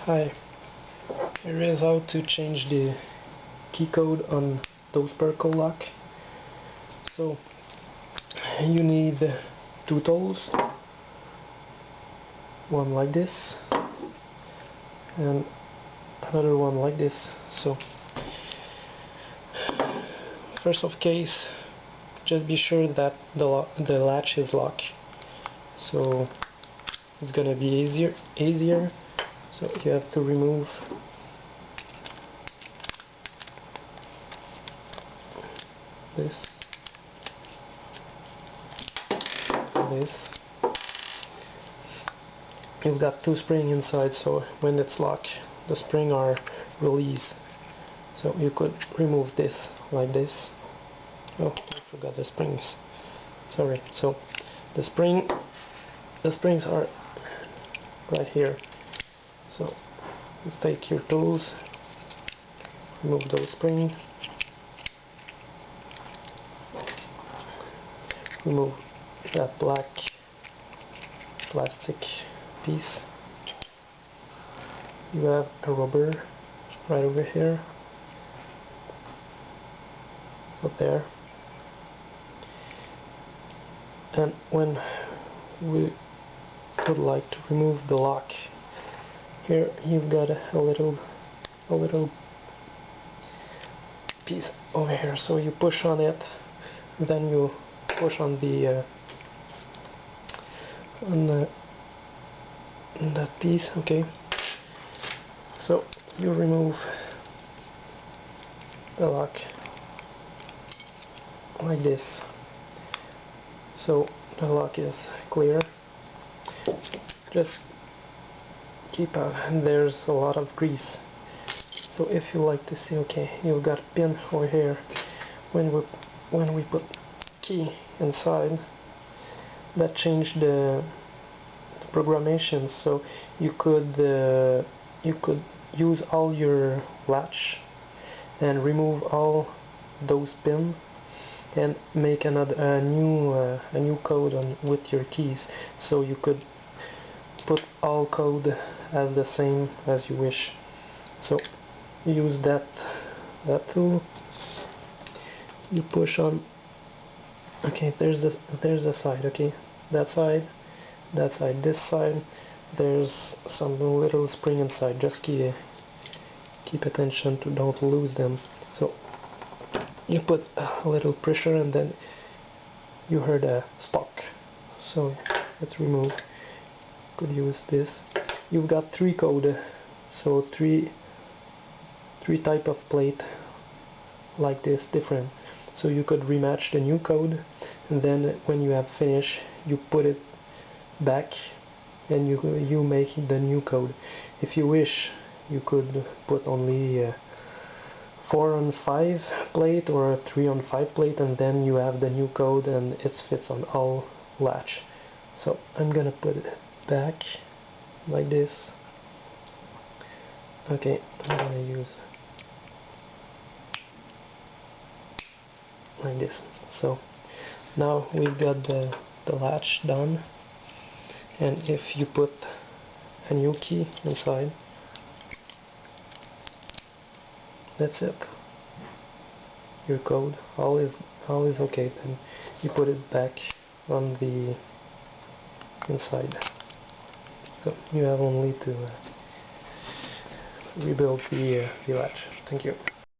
Hi, here is how to change the key code on those Perko lock. So you need two tools, one like this and another one like this. So first of case, just be sure that the latch is locked, so it's gonna be easier. So you have to remove this. You've got two springs inside, so when it's locked, the springs are released. So you could remove this like this. Oh, I forgot the springs. Sorry. So the springs are right here. So you take your tools, remove those springs, remove that black plastic piece. You have a rubber right over here, up there, and when we would like to remove the lock, here you've got a little piece over here, so you push on it, then you push on that piece. Okay, so you remove the lock like this, so the lock is clear. Just keep out, and there's a lot of grease, so if you like to see, okay, you've got a pin over here. When we put key inside, that changed the programmation, so you could use all your latch and remove all those pins and make a new code with your keys, so you could put all code as the same as you wish. So use that tool. You push on. Okay, there's the side. Okay, that side, this side. There's some little spring inside. Just keep attention to don't lose them. So you put a little pressure, and then you heard a spark. So let's remove. Could use this. You've got three code, so three type of plate like this, different. So you could rematch the new code, and then when you have finished, you put it back and you make the new code. If you wish, you could put only a 4-on-5 plate or a 3-on-5 plate, and then you have the new code and it fits on all latch. So I'm gonna put it back like this. Okay, I'm gonna use like this. So now we've got the latch done, and if you put a new key inside, that's it. Your code, all is okay. Then you put it back on the inside. So you have only to rebuild the latch. Thank you.